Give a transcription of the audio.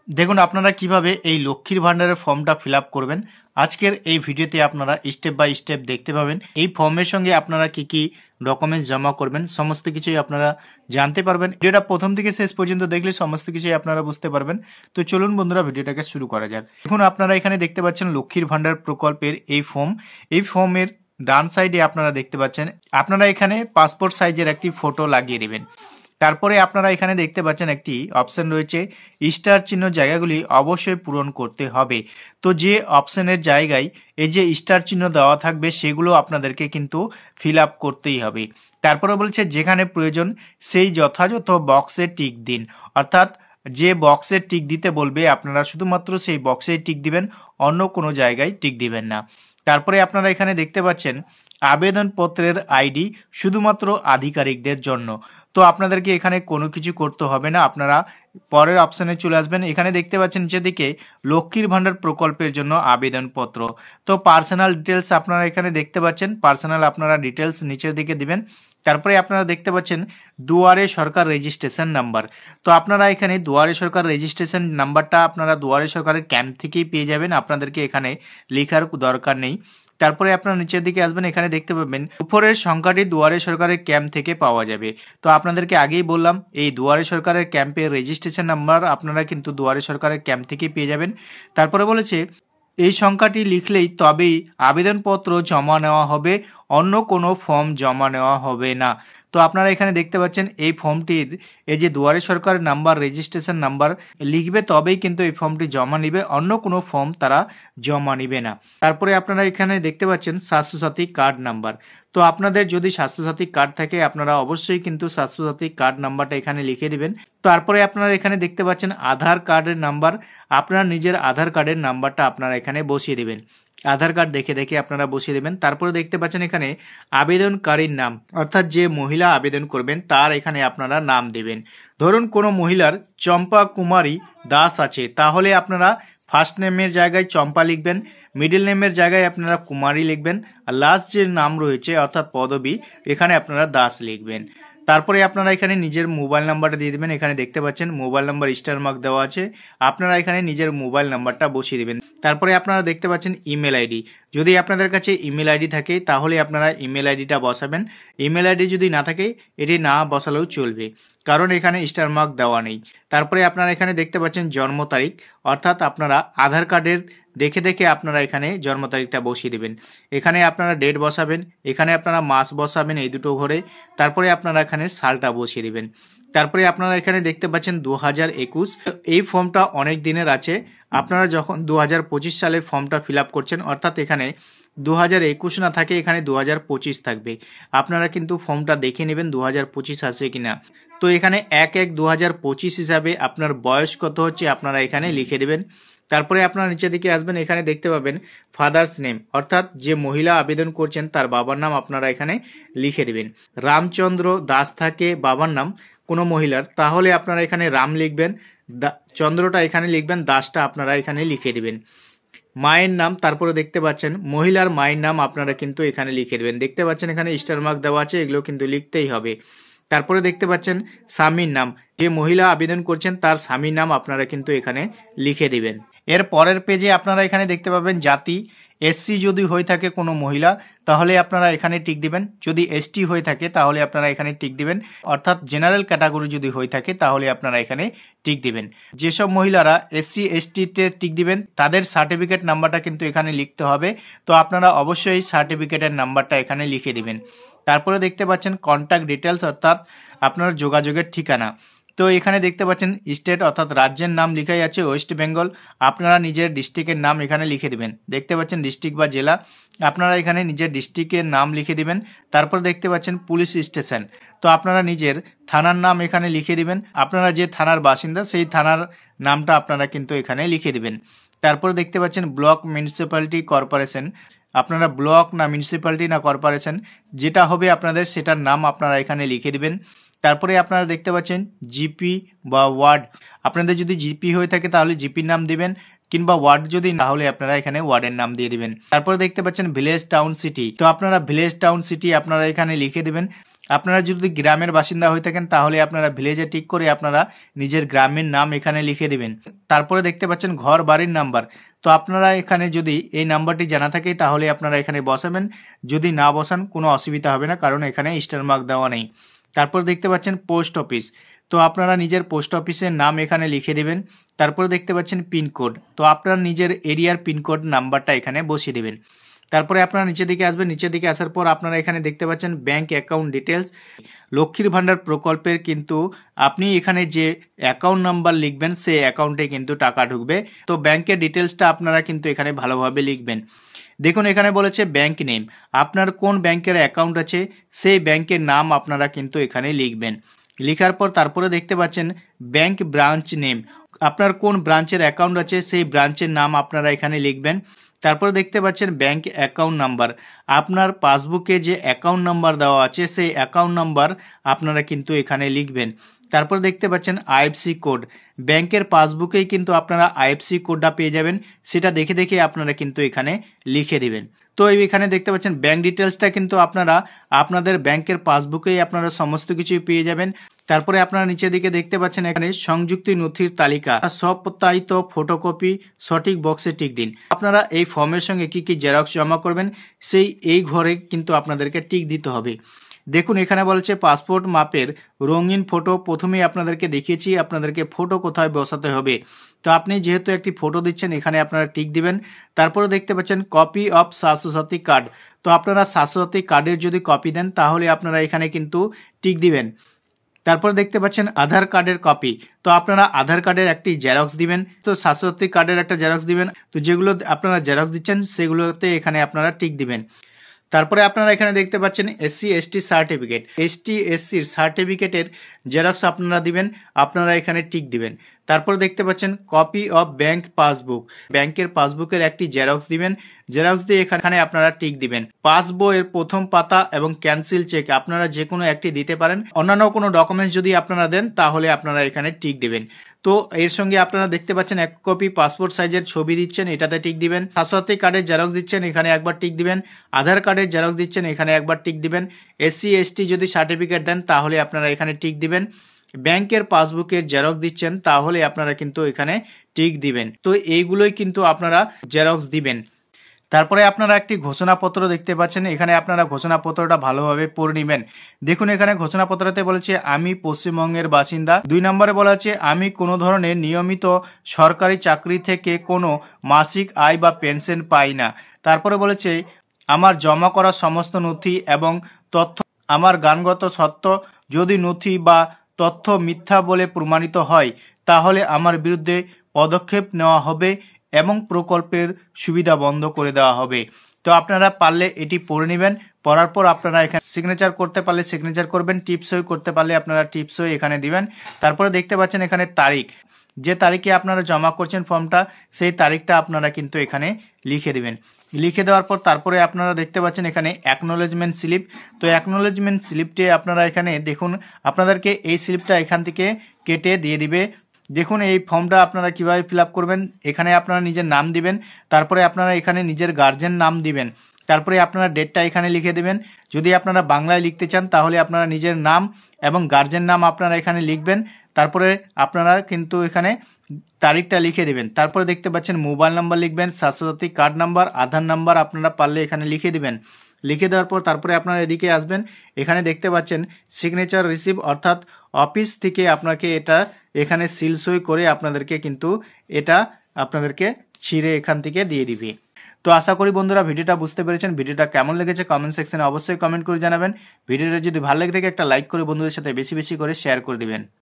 দেখুন আপনারা কিভাবে এই লক্ষ্মীর ভান্ডারের ফর্মটা ফিল আপ করবেন। আজকের এই ভিডিওতে আপনারা স্টেপ বাই স্টেপ দেখতে পাবেন। এই ফর্মের সঙ্গে আপনারা কি কি ডকুমেন্টস জমা করবেন সমস্ত কিছুই আপনারা জানতে পারবেন। ভিডিওটা প্রথম থেকে শেষ পর্যন্ত দেখলে সমস্ত কিছুই আপনারা বুঝতে পারবেন। তো চলুন বন্ধুরা ভিডিওটাকে শুরু করা যাক। দেখুন আপনারা এখানে দেখতে পাচ্ছেন লক্ষ্মীর ভান্ডার প্রকল্পের এই ফর্ম। এই ফর্মের ডান সাইডে আপনারা দেখতে পাচ্ছেন আপনারা এখানে পাসপোর্ট সাইজের একটি ফটো লাগিয়ে দেবেন। তারপরে আপনারা এখানে দেখতে পাচ্ছেন একটি অপশন রয়েছে স্টার চিহ্ন জায়গাগুলি অবশ্যই পূরণ করতে হবে। তো যে অপশনের জায়গায় এই যে স্টার চিহ্ন দেওয়া থাকবে সেগুলো আপনাদেরকে কিন্তু ফিল আপ করতেই হবে। তারপরে বলছে যেখানে প্রয়োজন সেই যথাযথ বক্সে টিক দিন, অর্থাৎ যে বক্সে টিক দিতে বলবে আপনারা শুধুমাত্র সেই বক্সে টিক দিবেন, অন্য কোনো জায়গায় টিক দিবেন না। তারপরে আপনারা এখানে দেখতে পাচ্ছেন আবেদনপত্রের আইডি শুধুমাত্র আধিকারিকদের জন্য। তো আপনাদেরকে এখানে কোনো কিছু করতে হবে না, আপনারা পরের অপশানে চলে আসবেন। এখানে দেখতে পাচ্ছেন যেদিকে লক্ষ্মীর ভান্ডার প্রকল্পের জন্য আবেদনপত্র। তো পার্সোনাল ডিটেলস আপনারা এখানে দেখতে পাচ্ছেন, পার্সোনাল আপনারা ডিটেলস নিচের দিকে দিবেন। তারপরে আপনারা দেখতে পাচ্ছেন দুয়ারে সরকার রেজিস্ট্রেশন নাম্বার। তো আপনারা এখানে দুয়ারে সরকার রেজিস্ট্রেশন নাম্বারটা আপনারা দুয়ারে সরকারের ক্যাম্প থেকেই পেয়ে যাবেন, আপনাদেরকে এখানে লেখার দরকার নেই। তারপরে আপনারা নিচের দিকে আসবেন, এখানে দেখতে পাবেন উপরের সংখ্যাটি দুয়ারে সরকারের ক্যাম্প থেকে পাওয়া যাবে। তো আপনাদেরকে আগেই বললাম এই দুয়ারে সরকারের ক্যাম্পের রেজিস্ট্রেশন নাম্বার আপনারা কিন্তু দুয়ারে সরকারের ক্যাম্প থেকেই পেয়ে যাবেন। তারপরে বলেছে এই সংখ্যাটি লিখলেই তবেই আবেদনপত্র জমা নেওয়া হবে, অন্য কোনো ফর্ম জমা নেওয়া হবে না। তো আপনারা এখানে দেখতে পাচ্ছেন এই ফর্মটির এই যে দুয়ারে সরকারের নাম্বার রেজিস্ট্রেশন নাম্বার লিখবে তবেই কিন্তু এই ফর্মটি জমা নিবে, অন্য কোনো ফর্ম তারা জমা নিবে না। তারপরে আপনারা এখানে দেখতে পাচ্ছেন স্বাস্থ্যসাথী কার্ড নাম্বার। তো আপনাদের যদি স্বাস্থ্যসাথী কার্ড থাকে আপনারা অবশ্যই কিন্তু স্বাস্থ্যসাথী কার্ড নাম্বারটা এখানে লিখে দিবেন। তারপরে আপনারা এখানে দেখতে পাচ্ছেন আধার কার্ডের নাম্বার, আপনার নিজের আধার কার্ডের নাম্বারটা আপনারা এখানে বসিয়ে দেবেন। আধার কার্ড দেখে দেখে আপনারা বসিয়ে দেবেন। তারপরে দেখতে পাচ্ছেন এখানে আবেদনকারীর নাম, অর্থাৎ যে মহিলা আবেদন করবেন তার এখানে আপনারা নাম দেবেন। ধরুন কোনো মহিলার চম্পা কুমারী দাস আছে, তাহলে আপনারা ফার্স্ট নেমের জায়গায় চম্পা লিখবেন, মিডল নেমের জায়গায় আপনারা কুমারী লিখবেন, আর লাস্ট যে নাম রয়েছে অর্থাৎ পদবী এখানে আপনারা দাস লিখবেন। তারপরে আপনারা এখানে নিজের মোবাইল নাম্বারটা দিয়ে দেবেন। এখানে দেখতে পাচ্ছেন মোবাইল নাম্বার স্টার মার্ক দেওয়া আছে, আপনারা এখানে নিজের মোবাইল নাম্বারটা বসিয়ে দেবেন। তারপরে আপনারা দেখতে পাচ্ছেন ইমেল আইডি, যদি আপনাদের কাছে ইমেল আইডি থাকে তাহলে আপনারা ইমেল আইডিটা বসাবেন। ইমেল আইডি যদি না থাকে এটি না বসালেও চলবে, কারণ এখানে স্টার মার্ক দেওয়া নেই। তারপরে আপনারা এখানে দেখতে পাচ্ছেন জন্ম তারিখ, অর্থাৎ আপনারা আধার কার্ডের দেখে দেখে আপনারা এখানে জন্ম তারিখটা বসিয়ে দেবেন। এখানে আপনারা ডেট বসাবেন, এখানে আপনারা মাস বসাবেন এই দুটো ঘরে। তারপরে আপনারা এখানে সালটা বসিয়ে দেবেন। তারপরে আপনারা এখানে দেখতে পাচ্ছেন 2021। এই ফর্মটা অনেক দিনের আছে, আপনারা যখন 2025 সালে ফর্মটা ফিল আপ করছেন, অর্থাৎ এখানে 2021 না থাকে এখানে 2025 থাকবে, আপনারা কিন্তু ফর্মটা দেখে নেবেন 2025 আছে কিনা। তো এখানে 1/1/2025 হিসাবে আপনার বয়স কত হচ্ছে আপনারা এখানে লিখে দেবেন। তারপরে আপনারা নিচের দিকে আসবেন, এখানে দেখতে পাবেন ফাদার্স নেম, অর্থাৎ যে মহিলা আবেদন করছেন তার বাবার নাম আপনারা এখানে লিখে দেবেন। রামচন্দ্র দাস থাকে বাবার নাম কোনো মহিলার, তাহলে আপনারা এখানে রাম লিখবেন, চন্দ্রটা এখানে লিখবেন, দাসটা আপনারা এখানে লিখে দেবেন। মায়ের নাম, তারপরে দেখতে পাচ্ছেন মহিলার মায়ের নাম আপনারা কিন্তু এখানে লিখে দেবেন। দেখতে পাচ্ছেন এখানে স্টার মার্ক দেওয়া আছে, এগুলো কিন্তু লিখতেই হবে। তারপরে দেখতে পাচ্ছেন স্বামীর নাম, যে মহিলা আবেদন করছেন তার স্বামীর নাম আপনারা কিন্তু এখানে লিখে দিবেন। এর পরের পেজে আপনারা এখানে দেখতে পাবেন জাতি, এসসি যদি হয়ে থাকে কোনো মহিলা তাহলে আপনারা এখানে টিক দিবেন, যদি এসটি হয়ে থাকে তাহলে আপনারা এখানে টিক দিবেন, অর্থাৎ জেনারেল ক্যাটাগরি যদি হয়ে থাকে তাহলে আপনারা এখানে টিক দিবেন। যেসব মহিলারা এসসি এসটিতে টিক দিবেন তাদের সার্টিফিকেট নাম্বারটা কিন্তু এখানে লিখতে হবে, তো আপনারা অবশ্যই সার্টিফিকেটের নাম্বারটা এখানে লিখে দিবেন। তারপরে দেখতে পাচ্ছেন কন্ট্যাক্ট ডিটেলস, অর্থাৎ আপনার যোগাযোগের ঠিকানা। তো এখানে দেখতে পাচ্ছেন স্টেট অর্থাৎ রাজ্যের নাম লেখাই আছে ওয়েস্ট বেঙ্গল, আপনারা নিজের ডিস্ট্রিক্টের নাম এখানে লিখে দিবেন। দেখতে পাচ্ছেন ডিস্ট্রিক্ট বা জেলা, আপনারা এখানে নিজের ডিস্ট্রিক্টের নাম লিখে দিবেন। তারপর দেখতে পাচ্ছেন পুলিশ স্টেশন, তো আপনারা নিজের থানার নাম এখানে লিখে দিবেন, আপনারা যে থানার বাসিন্দা সেই থানার নামটা আপনারা কিন্তু এখানে লিখে দিবেন। তারপর দেখতে পাচ্ছেন ব্লক, মিউনিসিপ্যালিটি, কর্পোরেশন, আপনারা ব্লক না মিউনিসিপ্যালিটি না কর্পোরেশন যেটা হবে আপনাদের সেটার নাম আপনারা এখানে লিখে দিবেন। তারপরে আপনারা দেখতে পাচ্ছেন জিপি বা ওয়ার্ড, আপনাদের যদি জিপি হয়ে থাকে তাহলে জিপির নাম দিবেন, কিংবা ওয়ার্ড যদি না হলে আপনারা এখানে ওয়ার্ডের নাম দিয়ে দিবেন। তারপরে দেখতে পাচ্ছেন ভিলেজ টাউন সিটি, তো আপনারা ভিলেজ টাউন সিটি আপনারা এখানে লিখে দিবেন। আপনারা যদি গ্রামের বাসিন্দা হয়ে থাকেন তাহলে আপনারা ভিলেজে টিক করে আপনারা নিজের গ্রামের নাম এখানে লিখে দিবেন। তারপরে দেখতে পাচ্ছেন ঘর বাড়ির নাম্বার। তো আপনারা এখানে যদি এই নাম্বারটি জানা থাকে তাহলে আপনারা এখানে বসাবেন, যদি না বসান কোনো অসুবিধা হবে না, কারণ এখানে স্টার মার্ক দেওয়া নেই। তারপর দেখতে পাচ্ছেন পোস্ট অফিস। তো আপনারা নিজের পোস্ট অফিসের নাম এখানে লিখে দেবেন। তারপরে দেখতে পাচ্ছেন পিনকোড। তো আপনার নিজের এরিয়ার পিনকোড নাম্বারটা এখানে বসিয়ে দেবেন। তারপরে আপনারা নিচের দিকে আসবেন। নিচের দিকে আসার পর আপনারা এখানে দেখতে পাচ্ছেন ব্যাংক অ্যাকাউন্ট ডিটেলস। লক্ষ্মীর ভাণ্ডার প্রকল্পের কিন্তু আপনি এখানে যে অ্যাকাউন্ট নাম্বার লিখবেন সেই অ্যাকাউন্টে কিন্তু টাকা ঢুকবে। তো ব্যাংকের ডিটেলসটা আপনারা কিন্তু এখানে ভালোভাবে লিখবেন। দেখুন এখানে বলেছে ব্যাংক নেম, আপনার কোন ব্যাংকের অ্যাকাউন্ট আছে সেই ব্যাংকের নাম আপনারা কিন্তু এখানে লিখবেন। লেখার পর তারপরে দেখতে পাচ্ছেন ব্যাংক ব্রাঞ্চ নেম, আপনার কোন ব্রাঞ্চের অ্যাকাউন্ট আছে সেই ব্রাঞ্চের নাম আপনারা এখানে লিখবেন। তারপরে দেখতে পাচ্ছেন ব্যাংক অ্যাকাউন্ট নাম্বার, আপনার পাসবুকে যে অ্যাকাউন্ট নাম্বার দেওয়া আছে সেই অ্যাকাউন্ট নাম্বার আপনারা কিন্তু এখানে লিখবেন। তারপর দেখতে পাচ্ছেন আইএফসি কোড, ব্যাংকের পাসবুকেই কিন্তু আপনারা আইএফসি কোডটা পেয়ে যাবেন, সেটা দেখে দেখে আপনারা কিন্তু এখানে লিখে দিবেন। তো এখানে দেখতে পাচ্ছেন ব্যাংক ডিটেলসটা কিন্তু আপনারা আপনাদের ব্যাংকের পাসবুকেই আপনারা সমস্ত কিছুই পেয়ে যাবেন। তারপরে আপনারা নিচের দিকে দেখতে পাচ্ছেন এখানে সংযুক্ত নথির তালিকা, স্বপ্রত্যায়িত ফটোকপি সঠিক বক্সে টিক দিন। আপনারা এই ফর্মের সঙ্গে কি কি জেরক্স জমা করবেন সেই এই ঘরে কিন্তু আপনাদেরকে টিক দিতে হবে। দেখুন এখানে বলছে পাসপোর্ট মাপের রঙিন ফটো, প্রথমেই আপনাদেরকে দেখিয়েছি আপনাদেরকে ফটো কোথায় বসাতে হবে। তো আপনি যেহেতু একটি ফটো দিচ্ছেন এখানে আপনারা টিক দিবেন। তারপরে দেখতে পাচ্ছেন কপি অফ স্বাস্থ্যসাথী কার্ড, তো আপনারা স্বাস্থ্যসাথী কার্ডের যদি কপি দেন তাহলে আপনারা এখানে কিন্তু টিক দিবেন। তারপর দেখতে পাচ্ছেন আধার কার্ডের কপি, তো আপনারা আধার কার্ডের একটি জেরক্স দিবেন, তো স্বাস্থ্যসাথী কার্ডের একটা জেরক্স দিবেন। তো যেগুলো আপনারা জেরক্স দিচ্ছেন সেগুলোতে এখানে আপনারা টিক দিবেন। তারপরে আপনারা এখানে দেখতে পাচ্ছেন এসসি এসটি সার্টিফিকেট, এসটি এসসির সার্টিফিকেটের জেরক্স আপনারা দিবেন, আপনারা এখানে টিক দিবেন। তারপর দেখতে পাচ্ছেন কপি অফ ব্যাংক পাসবুক, ব্যাংকের পাসবুকের একটি জেরক্স দিবেন, জেরক্স দিয়ে এখানে আপনারা টিক দিবেন। পাসবইয়ের প্রথম পাতা এবং ক্যান্সেল চেক আপনারা যে কোনো একটি দিতে পারেন, অন্যান্য কোনো ডকুমেন্টস যদি আপনারা দেন তাহলে আপনারা এখানে টিক দিবেন। তো এর সঙ্গে আপনারা দেখতে পাচ্ছেন এক কপি পাসপোর্ট সাইজের ছবি দিচ্ছেন, এটাতে টিক দিবেন। স্বাস্থ্যসাথী কার্ডের জেরক্স দিচ্ছেন, এখানে একবার টিক দিবেন। আধার কার্ডের জেরক্স দিচ্ছেন, এখানে একবার টিক দিবেন। এসসি এসটি যদি সার্টিফিকেট দেন তাহলে আপনারা এখানে টিক দিবেন। ব্যাংকের পাসবুকের জেরক্স দিচ্ছেন তাহলে আপনারা কিন্তু এখানে টিক দিবেন। তো এইগুলোই কিন্তু আপনারা জেরক্স দিবেন। তারপরে আপনারা একটি ঘোষণাপত্র দেখতে পাচ্ছেন, এখানে আপনারা ঘোষণাপত্রটা ভালোভাবে পড়ে নেবেন। দেখুন এখানে ঘোষণাপত্রতে বলেছে আমি পশ্চিমবঙ্গের বাসিন্দা। 2 নম্বরে বলা আছে আমি কোনো ধরনের নিয়মিত সরকারি চাকরি থেকে কোনো মাসিক আয় বা পেনশন পাই না। তারপরে বলেছে আমার জমা করা সমস্ত নথি এবং তথ্য আমার গানগত সত্য, যদি নথি বা তথ্য মিথ্যা বলে প্রমাণিত হয় তাহলে আমার বিরুদ্ধে পদক্ষেপ নেওয়া হবে এবং প্রকল্পের সুবিধা বন্ধ করে দেওয়া হবে। তো আপনারা পারলে এটি পড়ে নেবেন, পড়ার পর আপনারা এখানে সিগনেচার করতে পারলে সিগনেচার করবেন, টিপসই করতে পারলে আপনারা টিপসই এখানে দিবেন। তারপরে দেখতে পাচ্ছেন এখানে তারিখ, যে তারিখে আপনারা জমা করছেন ফর্মটা সেই তারিখটা আপনারা কিন্তু এখানে লিখে দিবেন। লিখে দেওয়ার পর তারপরে আপনারা দেখতে পাচ্ছেন এখানে অ্যাকনোলেজমেন্ট স্লিপ, তো অ্যাকনোলেজমেন্ট স্লিপটি আপনারা এখানে দেখুন আপনাদেরকে এই স্লিপটা এখান থেকে কেটে দিয়ে দিবে। দেখুন এই ফর্মটা আপনারা কিভাবে ফিল আপ করবেন, এখানে আপনারা নিজের নাম দিবেন, তারপরে আপনারা এখানে নিজের গার্জেন নাম দিবেন, তারপরে আপনারা ডেটটা এখানে লিখে দেবেন। যদি আপনারা বাংলায় লিখতে চান তাহলে আপনারা নিজের নাম এবং গার্জেন নাম আপনারা এখানে লিখবেন, তারপরে আপনারা কিন্তু এখানে তারিখটা লিখে দেবেন। তারপরে দেখতে পাচ্ছেন মোবাইল নাম্বার লিখবেন, স্বাস্থ্যসাথী কার্ড নাম্বার, আধার নাম্বার আপনারা পারলে এখানে লিখে দেবেন। লিখে দেওয়ার পর তারপরে আপনারা এদিকে আসবেন, এখানে দেখতে পাচ্ছেন সিগনেচার রিসিভ, অর্থাৎ অফিস থেকে আপনাকে এটা এখানে সিল সই করে আপনাদেরকে কিন্তু এটা আপনাদেরকে ছিঁড়ে এখান থেকে দিয়ে দিবে। তো আশা করি বন্ধুরা ভিডিওটা বুঝতে পেরেছেন। ভিডিওটা কেমন লেগেছে কমেন্ট সেকশনে অবশ্যই কমেন্ট করে জানাবেন। ভিডিওটা যদি ভালো লেগে থাকে একটা লাইক করে বন্ধুদের সাথে বেশি বেশি করে শেয়ার করে দিবেন।